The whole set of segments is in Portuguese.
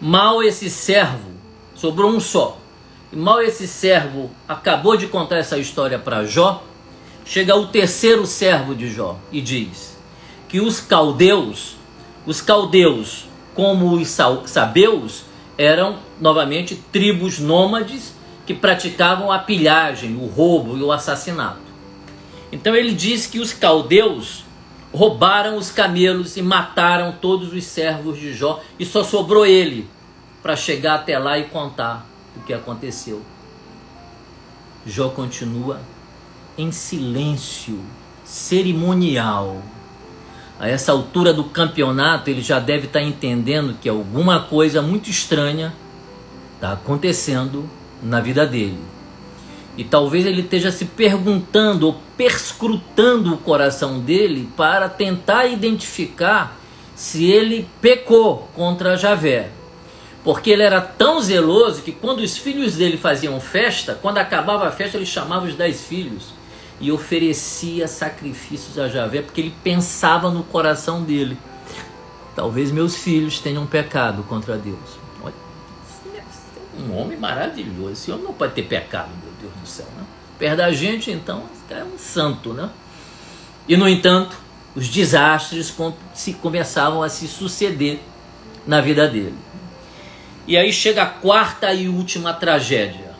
Mal esse servo, sobrou um só, e mal esse servo acabou de contar essa história para Jó, chega o terceiro servo de Jó e diz que os caldeus, como os sabeus, eram novamente tribos nômades que praticavam a pilhagem, o roubo e o assassinato. Então ele diz que os caldeus roubaram os camelos e mataram todos os servos de Jó, e só sobrou ele para chegar até lá e contar o que aconteceu. Jó continua em silêncio cerimonial. A essa altura do campeonato, ele já deve estar entendendo que alguma coisa muito estranha está acontecendo na vida dele. E talvez ele esteja se perguntando ou perscrutando o coração dele para tentar identificar se ele pecou contra Javé. Porque ele era tão zeloso que quando os filhos dele faziam festa, quando acabava a festa, ele chamava os 10 filhos e oferecia sacrifícios a Javé, porque ele pensava no coração dele: talvez meus filhos tenham pecado contra Deus. Olha, um homem maravilhoso, esse homem não pode ter pecado, meu Deus do céu, né? Perto da gente, então, esse cara é um santo, né? E no entanto, os desastres começavam a se suceder na vida dele. E aí chega a quarta e última tragédia.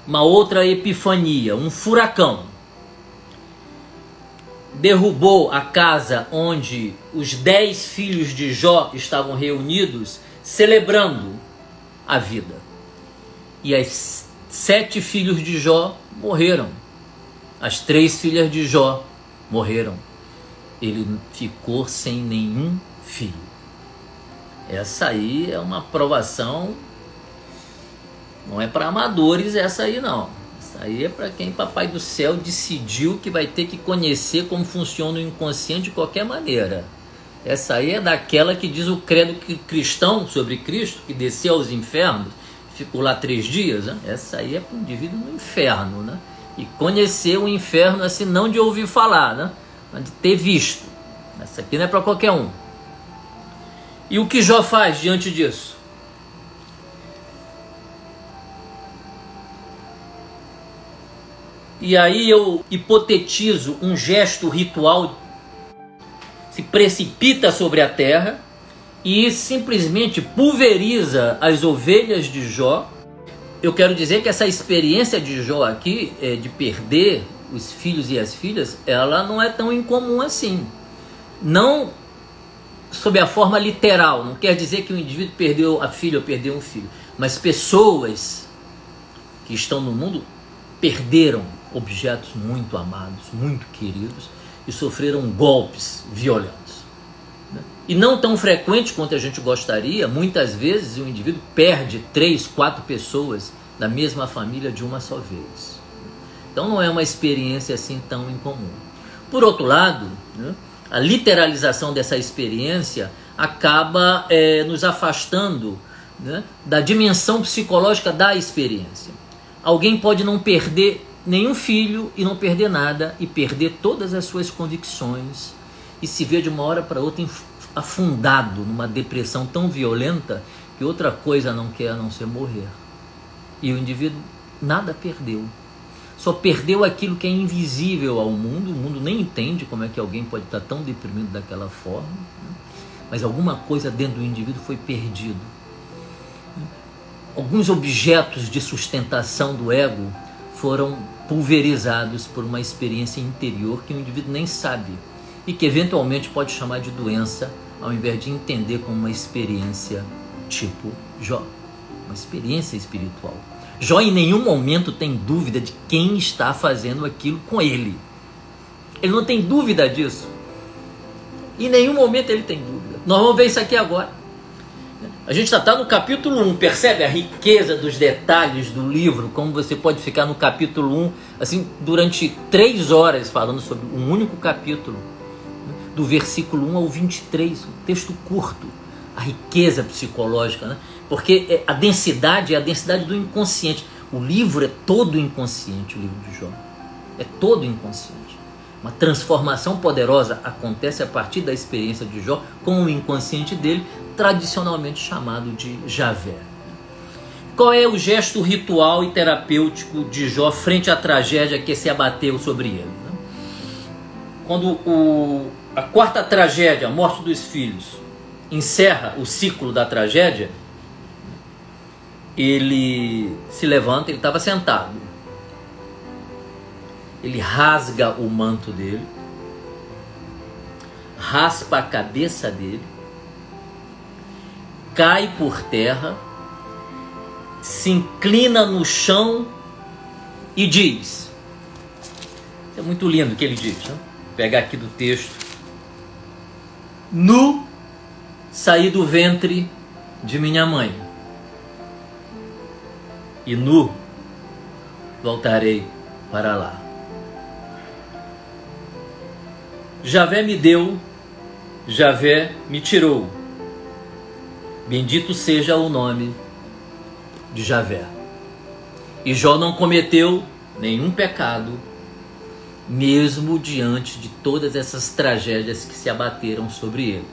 Uma outra epifania, um furacão. Derrubou a casa onde os 10 filhos de Jó estavam reunidos, celebrando a vida. E as 7 filhos de Jó morreram. As 3 filhas de Jó morreram. Ele ficou sem nenhum filho. Essa aí é uma provação, não é para amadores essa aí não. Essa aí é para quem Papai do Céu decidiu que vai ter que conhecer como funciona o inconsciente de qualquer maneira. Essa aí é daquela que diz o credo cristão sobre Cristo, que desceu aos infernos, ficou lá 3 dias. Né? Essa aí é para o indivíduo no inferno, né? E conhecer o inferno assim, não de ouvir falar, né? Mas de ter visto. Essa aqui não é para qualquer um. E o que Jó faz diante disso? E aí eu hipotetizo um gesto ritual, se precipita sobre a terra e simplesmente pulveriza as ovelhas de Jó. Eu quero dizer que essa experiência de Jó aqui, de perder os filhos e as filhas, ela não é tão incomum assim. Não sob a forma literal, não quer dizer que o indivíduo perdeu a filha ou perdeu um filho, mas pessoas que estão no mundo perderam objetos muito amados, muito queridos, e sofreram golpes violentos. E não tão frequente quanto a gente gostaria, muitas vezes o indivíduo perde 3, 4 pessoas da mesma família de uma só vez. Então não é uma experiência assim tão incomum. Por outro lado, né, a literalização dessa experiência acaba nos afastando, né, da dimensão psicológica da experiência. Alguém pode não perder nenhum filho e não perder nada, e perder todas as suas convicções, e se ver de uma hora para outra afundado numa depressão tão violenta que outra coisa não quer a não ser morrer. E o indivíduo nada perdeu. Só perdeu aquilo que é invisível ao mundo. O mundo nem entende como é que alguém pode estar tão deprimido daquela forma, né? Mas alguma coisa dentro do indivíduo foi perdido. Alguns objetos de sustentação do ego foram pulverizados por uma experiência interior que o indivíduo nem sabe e que eventualmente pode chamar de doença, ao invés de entender como uma experiência tipo Jó, uma experiência espiritual. Jó em nenhum momento tem dúvida de quem está fazendo aquilo com ele. Ele não tem dúvida disso. Em nenhum momento ele tem dúvida. Nós vamos ver isso aqui agora. A gente já está no capítulo 1, percebe a riqueza dos detalhes do livro, como você pode ficar no capítulo 1, assim, durante 3 horas falando sobre um único capítulo, do versículo 1 ao 23, um texto curto, a riqueza psicológica, né? Porque a densidade é a densidade do inconsciente. O livro é todo inconsciente, o livro de Jó. É todo inconsciente. Uma transformação poderosa acontece a partir da experiência de Jó com o inconsciente dele, tradicionalmente chamado de Javé. Qual é o gesto ritual e terapêutico de Jó frente à tragédia que se abateu sobre ele? Quando a quarta tragédia, a morte dos filhos, encerra o ciclo da tragédia, ele se levanta, ele estava sentado. Ele rasga o manto dele, raspa a cabeça dele, cai por terra, se inclina no chão e diz, é muito lindo o que ele diz, né? Vou pegar aqui do texto: nu saí do ventre de minha mãe, e nu voltarei para lá. Javé me deu, Javé me tirou. Bendito seja o nome de Javé. E Jó não cometeu nenhum pecado, mesmo diante de todas essas tragédias que se abateram sobre ele.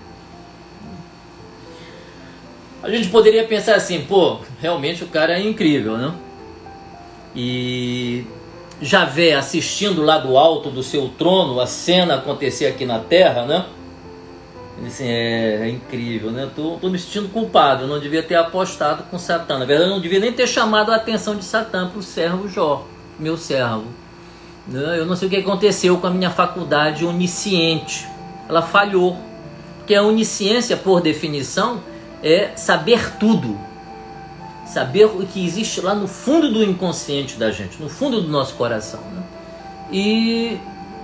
A gente poderia pensar assim, pô, realmente o cara é incrível, né? E Javé assistindo lá do alto do seu trono a cena acontecer aqui na terra, né? Ele assim, é incrível, né? Tô me sentindo culpado, eu não devia ter apostado com Satã. Na verdade, eu não devia nem ter chamado a atenção de Satã para o servo Jó, meu servo. Eu não sei o que aconteceu com a minha faculdade onisciente. Ela falhou. Porque a onisciência, por definição, é saber tudo. Saber o que existe lá no fundo do inconsciente da gente, no fundo do nosso coração, né? E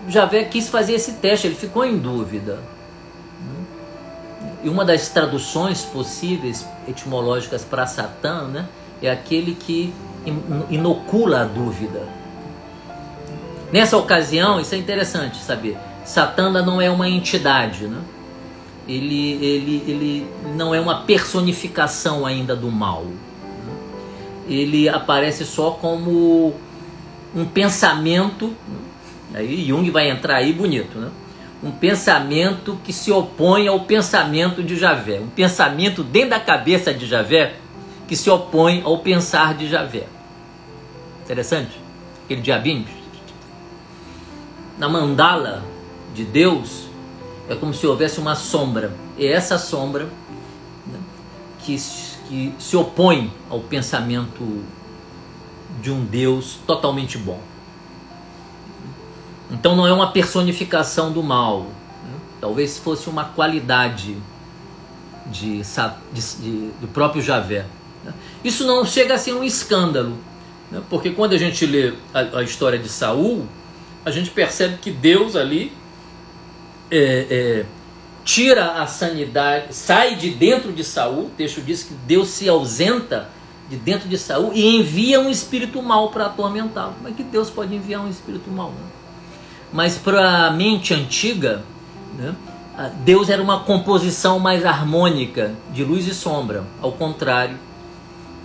Javé quis fazer esse teste, ele ficou em dúvida. E uma das traduções possíveis, etimológicas para Satã, né, é aquele que inocula a dúvida. Nessa ocasião, isso é interessante saber, Satã não é uma entidade, né? Ele não é uma personificação ainda do mal. Ele aparece só como um pensamento, aí Jung vai entrar aí bonito, né? Um pensamento que se opõe ao pensamento de Javé, um pensamento dentro da cabeça de Javé que se opõe ao pensar de Javé. Interessante? Aquele diabinho. Na mandala de Deus é como se houvesse uma sombra, e essa sombra, né, que se opõe ao pensamento de um Deus totalmente bom. Então não é uma personificação do mal, né? Talvez fosse uma qualidade do próprio Javé, né? Isso não chega a ser um escândalo, né? Porque quando a gente lê a história de Saul, a gente percebe que Deus ali tira a sanidade, sai de dentro de Saul. O texto diz que Deus se ausenta de dentro de Saul e envia um espírito mau para atormentá-lo. Como é que Deus pode enviar um espírito mau, né? Mas para a mente antiga, né, Deus era uma composição mais harmônica de luz e sombra, ao contrário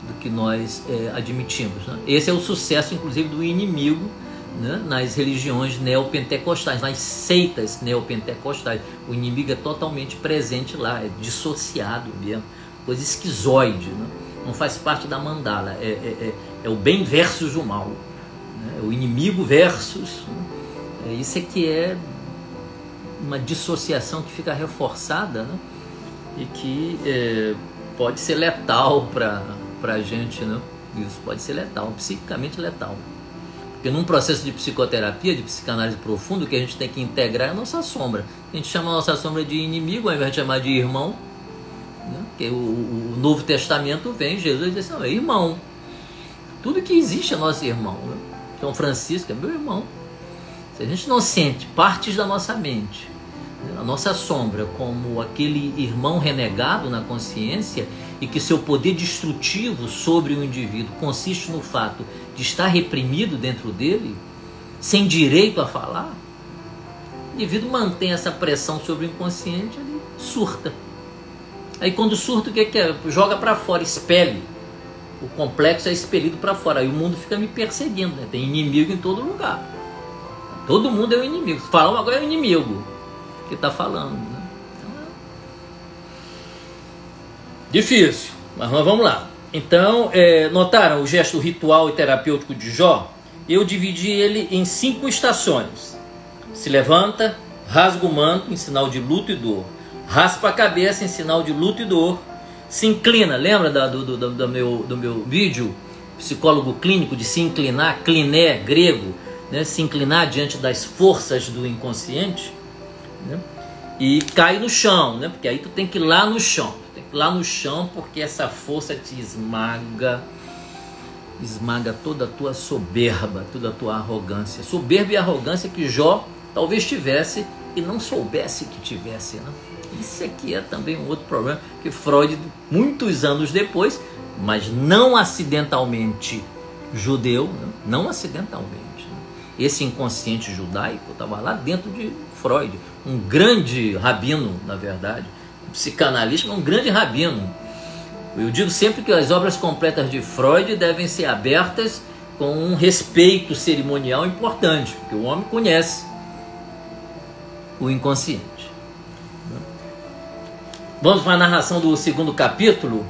do que nós admitimos, né? Esse é o sucesso, inclusive, do inimigo, né, nas religiões neopentecostais, nas seitas neopentecostais. O inimigo é totalmente presente lá, é dissociado mesmo, coisa esquizoide, né? Não faz parte da mandala, é o bem versus o mal, né? O inimigo versus, né? Isso é que é uma dissociação que fica reforçada, né? E que pode ser letal para a gente, né? Isso pode ser letal, psiquicamente letal. Porque num processo de psicoterapia, de psicanálise profunda, o que a gente tem que integrar é a nossa sombra. A gente chama a nossa sombra de inimigo ao invés de chamar de irmão, né? Porque o Novo Testamento vem, Jesus diz assim, é irmão. Tudo que existe é nosso irmão, né? São Francisco é meu irmão. Se a gente não sente partes da nossa mente, a nossa sombra, como aquele irmão renegado na consciência, e que seu poder destrutivo sobre o indivíduo consiste no fato de estar reprimido dentro dele, sem direito a falar, o indivíduo mantém essa pressão sobre o inconsciente, ele surta. Aí quando surta, o que é? Joga para fora, expele. O complexo é expelido para fora, aí o mundo fica me perseguindo, né? Tem inimigo em todo lugar. Todo mundo é o inimigo. Falam agora é o inimigo que está falando, né? Então, difícil, mas vamos lá. Então, notaram o gesto ritual e terapêutico de Jó? Eu dividi ele em 5 estações. Se levanta, rasga o manto em sinal de luto e dor. Raspa a cabeça em sinal de luto e dor. Se inclina, lembra do meu vídeo psicólogo clínico de se inclinar, cliné, grego, né? Se inclinar diante das forças do inconsciente, né? E cai no chão, né? Porque aí tu tem que ir lá no chão. Tem que ir lá no chão porque essa força te esmaga toda a tua soberba, toda a tua arrogância. Soberba e arrogância que Jó talvez tivesse e não soubesse que tivesse, né? Isso aqui é também um outro problema que Freud, muitos anos depois, mas não acidentalmente judeu, né? Não acidentalmente, né? Esse inconsciente judaico estava lá dentro de Freud, um grande rabino, na verdade, um psicanalista, mas um grande rabino. Eu digo sempre que as obras completas de Freud devem ser abertas com um respeito cerimonial importante, porque o homem conhece o inconsciente. Vamos para a narração do 2º capítulo?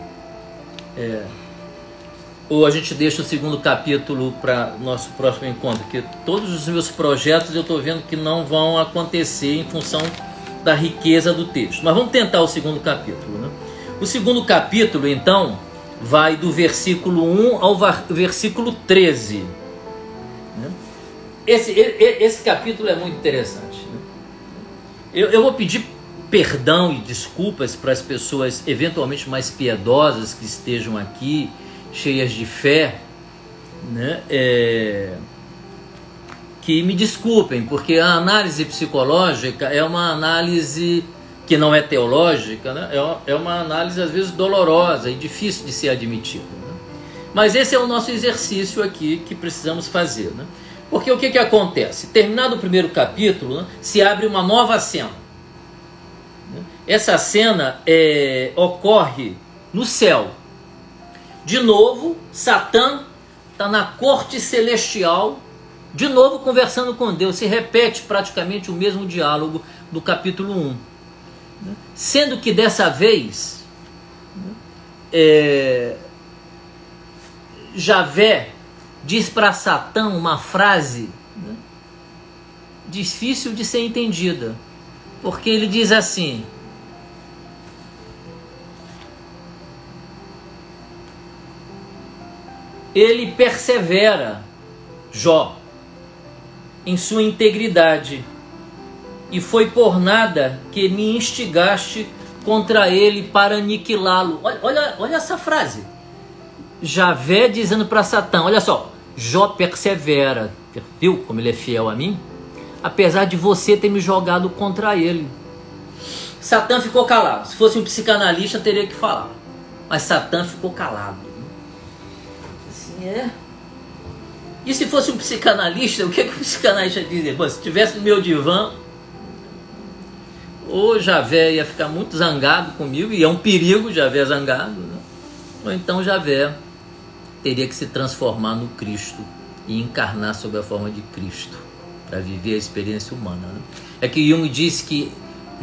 Ou a gente deixa o 2º capítulo para nosso próximo encontro? Porque todos os meus projetos eu estou vendo que não vão acontecer em função da riqueza do texto. Mas vamos tentar o 2º capítulo, né? O 2º capítulo, então, vai do versículo 1 ao versículo 13. Né? Esse capítulo é muito interessante. Né? Eu vou pedir perdão e desculpas para as pessoas eventualmente mais piedosas que estejam aqui, cheias de fé, né? Que me desculpem, porque a análise psicológica é uma análise que não é teológica, né? É uma análise às vezes dolorosa e difícil de ser admitida, né? Mas esse é o nosso exercício aqui que precisamos fazer, né? Porque o que acontece? Terminado o 1º capítulo, né, se abre uma nova cena. Essa cena ocorre no céu. De novo, Satã está na corte celestial, de novo conversando com Deus. Se repete praticamente o mesmo diálogo do capítulo 1. Sendo que dessa vez, Javé diz para Satã uma frase, né, difícil de ser entendida. Porque ele diz assim: ele persevera, Jó, em sua integridade, e foi por nada que me instigaste contra ele para aniquilá-lo. Olha essa frase. Javé dizendo para Satã, olha só, Jó persevera, viu como ele é fiel a mim? Apesar de você ter me jogado contra ele. Satã ficou calado. Se fosse um psicanalista, teria que falar. Mas Satã ficou calado. Assim, E se fosse um psicanalista, o que o psicanalista dizia? Bom, se tivesse no meu divã, ou Javé ia ficar muito zangado comigo, e é um perigo Javé zangado, né? Ou então Javé teria que se transformar no Cristo e encarnar sob a forma de Cristo, para viver a experiência humana, né? É que Jung diz que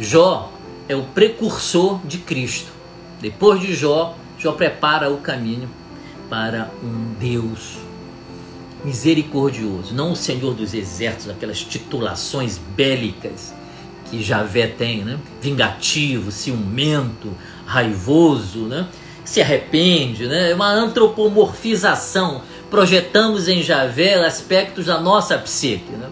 Jó é o precursor de Cristo. Depois de Jó, Jó prepara o caminho para um Deus misericordioso, não o Senhor dos exércitos, aquelas titulações bélicas que Javé tem, né? Vingativo, ciumento, raivoso, né? Se arrepende, né? É uma antropomorfização. Projetamos em Javé aspectos da nossa psique, né?